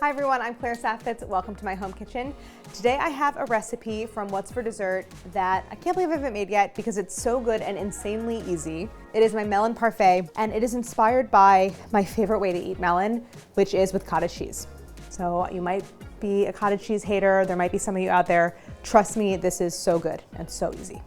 Hi everyone, I'm Claire Saffitz. Welcome to my home kitchen. Today I have a recipe from What's for Dessert that I can't believe I haven't made yet because it's so good and insanely easy. It is my Melon Parfait, and it is inspired by my favorite way to eat melon, which is with cottage cheese. So you might be a cottage cheese hater, there might be some of you out there. Trust me, this is so good and so easy.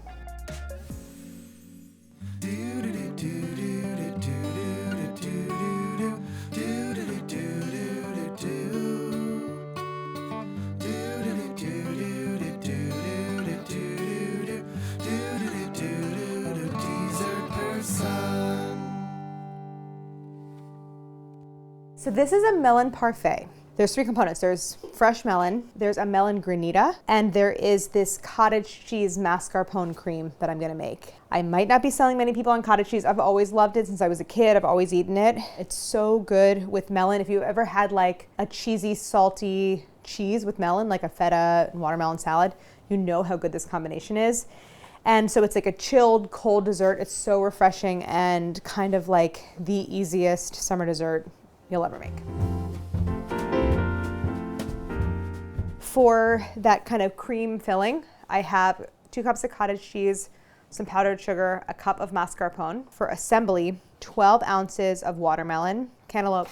So this is a melon parfait. There's three components. There's fresh melon, there's a melon granita, and there is this cottage cheese mascarpone cream that I'm gonna make. I might not be selling many people on cottage cheese. I've always loved it since I was a kid. I've always eaten it. It's so good with melon. If you've ever had like a cheesy, salty cheese with melon, like a feta and watermelon salad, you know how good this combination is. And so it's like a chilled, cold dessert. It's so refreshing and kind of like the easiest summer dessert you'll ever make. For that kind of cream filling, I have 2 cups of cottage cheese, some powdered sugar, a cup of mascarpone. For assembly, 12 ounces of watermelon, cantaloupe,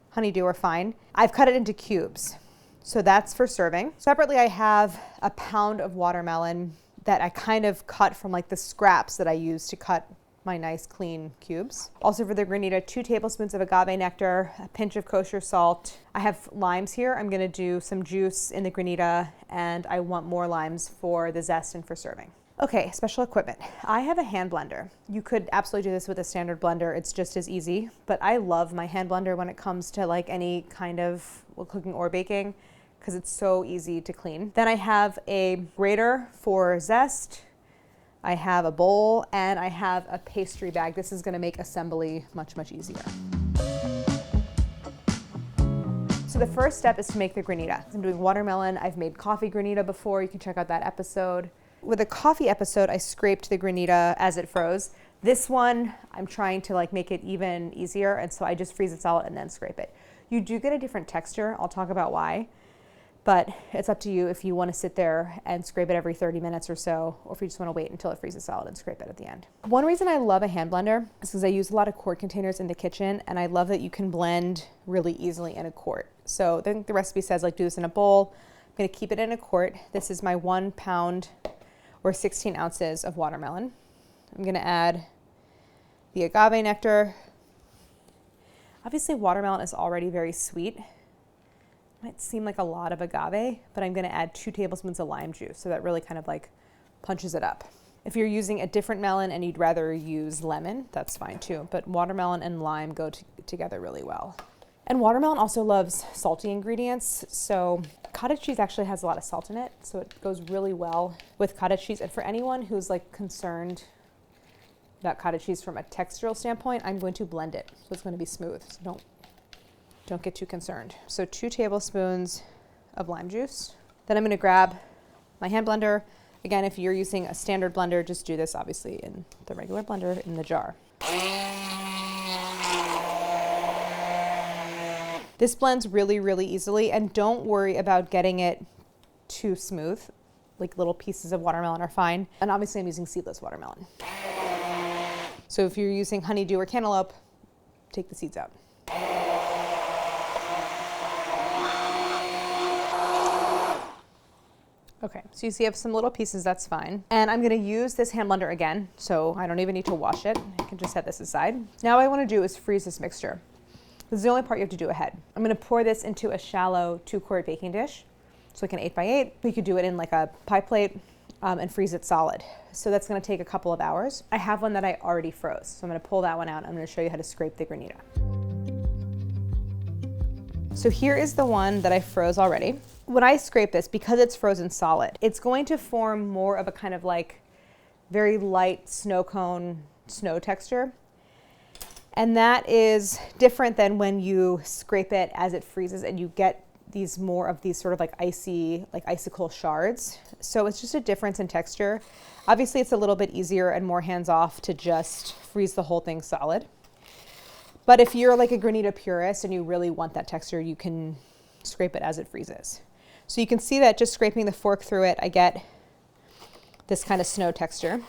honeydew are fine. I've cut it into cubes, so that's for serving. Separately, I have a pound of watermelon that I kind of cut from like the scraps that I use to cut my nice clean cubes. Also for the granita, 2 tablespoons of agave nectar, a pinch of kosher salt. I have limes here. I'm gonna do some juice in the granita, and I want more limes for the zest and for serving. Okay, special equipment. I have a hand blender. You could absolutely do this with a standard blender. It's just as easy, but I love my hand blender when it comes to like any kind of cooking or baking because it's so easy to clean. Then I have a grater for zest. I have a bowl, and I have a pastry bag. This is gonna make assembly much, much easier. So the first step is to make the granita. I'm doing watermelon. I've made coffee granita before. You can check out that episode. With a coffee episode, I scraped the granita as it froze. This one, I'm trying to like make it even easier, and so I just freeze it solid and then scrape it. You do get a different texture. I'll talk about why. But it's up to you if you want to sit there and scrape it every 30 minutes or so, or if you just want to wait until it freezes solid and scrape it at the end. One reason I love a hand blender is because I use a lot of quart containers in the kitchen, and I love that you can blend really easily in a quart. So I think the recipe says like do this in a bowl. I'm going to keep it in a quart. This is my 1 pound or 16 ounces of watermelon. I'm going to add the agave nectar. Obviously watermelon is already very sweet. Might seem like a lot of agave, but I'm gonna add 2 tablespoons of lime juice, so that really kind of like punches it up. If you're using a different melon and you'd rather use lemon, that's fine too, but watermelon and lime go together really well. And watermelon also loves salty ingredients, so cottage cheese actually has a lot of salt in it, so it goes really well with cottage cheese. And for anyone who's like concerned about cottage cheese from a textural standpoint, I'm going to blend it, so it's gonna be smooth, so don't get too concerned. So 2 tablespoons of lime juice. Then I'm gonna grab my hand blender. Again, if you're using a standard blender, just do this obviously in the regular blender in the jar. This blends really, really easily, and don't worry about getting it too smooth. Like little pieces of watermelon are fine. And obviously I'm using seedless watermelon. So if you're using honeydew or cantaloupe, take the seeds out. Okay, so you see I have some little pieces, that's fine. And I'm gonna use this hand blender again, so I don't even need to wash it. I can just set this aside. Now what I wanna do is freeze this mixture. This is the only part you have to do ahead. I'm gonna pour this into a shallow 2-quart baking dish, so like an 8x8. You could do it in like a pie plate and freeze it solid. So that's gonna take a couple of hours. I have one that I already froze, so I'm gonna pull that one out. I'm gonna show you how to scrape the granita. So here is the one that I froze already. When I scrape this, because it's frozen solid, it's going to form more of a kind of like very light snow cone snow texture. And that is different than when you scrape it as it freezes and you get these more of these sort of like icy, like icicle shards. So it's just a difference in texture. Obviously it's a little bit easier and more hands-off to just freeze the whole thing solid. But if you're like a Granita purist and you really want that texture, you can scrape it as it freezes. So you can see that just scraping the fork through it, I get this kind of snow texture.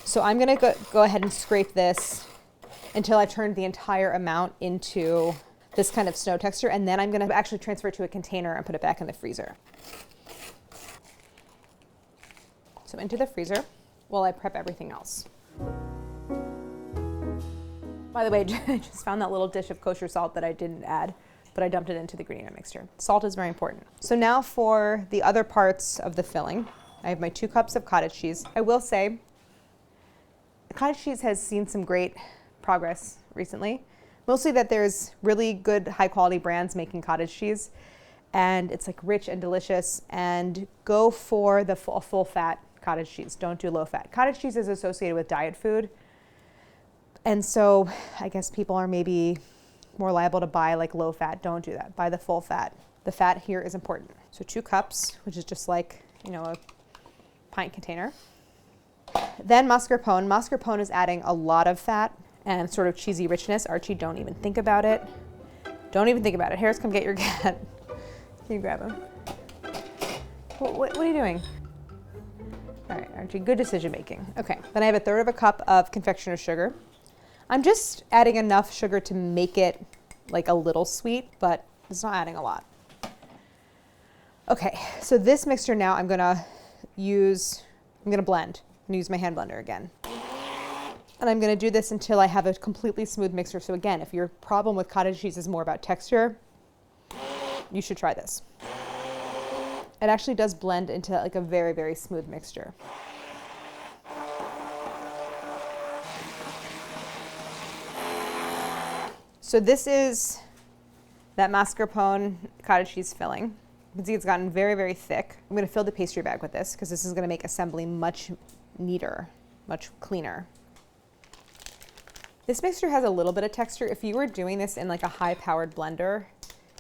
So I'm gonna go ahead and scrape this until I've turned the entire amount into this kind of snow texture, and then I'm gonna actually transfer it to a container and put it back in the freezer. So into the freezer while I prep everything else. By the way, I just found that little dish of kosher salt that I didn't add, but I dumped it into the Granita mixture. Salt is very important. So now for the other parts of the filling, I have my 2 cups of cottage cheese. I will say, cottage cheese has seen some great progress recently. Mostly that there's really good high quality brands making cottage cheese, and it's like rich and delicious, and go for the full fat cottage cheese. Don't do low fat. Cottage cheese is associated with diet food. And so I guess people are maybe more liable to buy like low fat. Don't do that. Buy the full fat. The fat here is important. So 2 cups, which is just like, you know, a pint container. Then mascarpone. Mascarpone is adding a lot of fat and sort of cheesy richness. Archie, don't even think about it. Don't even think about it. Harris, come get your cat. Can you grab him? What are you doing? All right, Archie, good decision making. Okay, then I have 1/3 cup of confectioner's sugar. I'm just adding enough sugar to make it like a little sweet, but it's not adding a lot. Okay, so this mixture now I'm gonna blend. I'm gonna use my hand blender again. And I'm gonna do this until I have a completely smooth mixture. So again, if your problem with cottage cheese is more about texture, you should try this. It actually does blend into like a very, very smooth mixture. So this is that mascarpone cottage cheese filling. You can see it's gotten very, very thick. I'm gonna fill the pastry bag with this because this is gonna make assembly much neater, much cleaner. This mixture has a little bit of texture. If you were doing this in like a high-powered blender,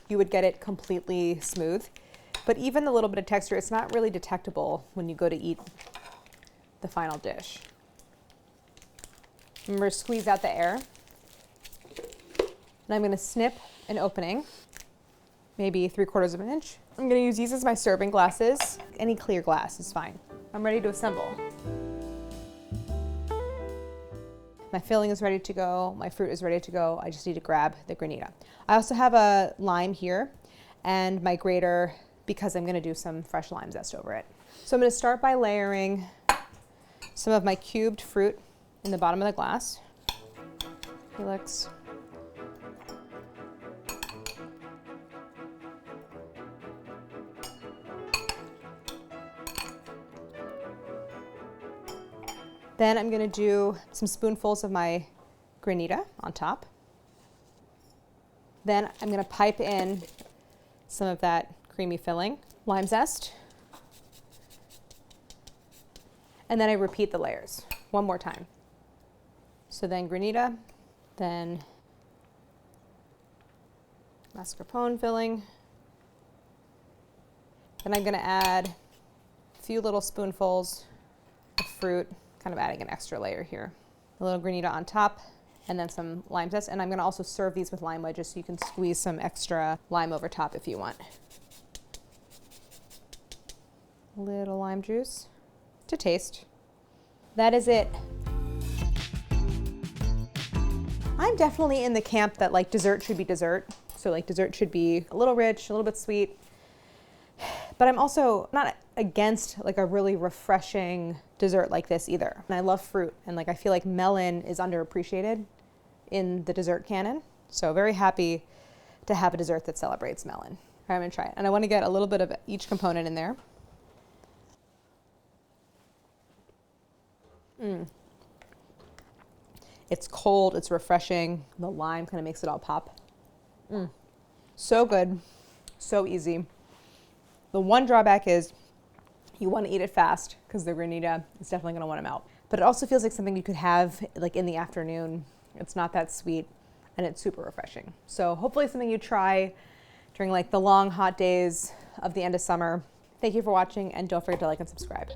you would get it completely smooth. But even the little bit of texture, it's not really detectable when you go to eat the final dish. Remember, squeeze out the air. And I'm gonna snip an opening, maybe 3/4 of an inch. I'm gonna use these as my serving glasses. Any clear glass is fine. I'm ready to assemble. My filling is ready to go. My fruit is ready to go. I just need to grab the Granita. I also have a lime here and my grater because I'm gonna do some fresh lime zest over it. So I'm gonna start by layering some of my cubed fruit in the bottom of the glass. Helix. Then I'm gonna do some spoonfuls of my Granita on top. Then I'm gonna pipe in some of that creamy filling, lime zest. And then I repeat the layers one more time. So then Granita, then mascarpone filling. Then I'm gonna add a few little spoonfuls of fruit, kind of adding an extra layer here. A little Granita on top, and then some lime zest. And I'm gonna also serve these with lime wedges so you can squeeze some extra lime over top if you want. A little lime juice to taste. That is it. I'm definitely in the camp that like dessert should be dessert. So like dessert should be a little rich, a little bit sweet. But I'm also not against like a really refreshing dessert like this either. And I love fruit, and like I feel like melon is underappreciated in the dessert canon. So very happy to have a dessert that celebrates melon. All right, I'm gonna try it. And I wanna get a little bit of each component in there. It's cold, it's refreshing. The lime kind of makes it all pop. So good, so easy. The one drawback is you want to eat it fast because the Granita is definitely going to want to melt. But it also feels like something you could have like in the afternoon. It's not that sweet and it's super refreshing. So hopefully something you try during like the long hot days of the end of summer. Thank you for watching, and don't forget to like and subscribe.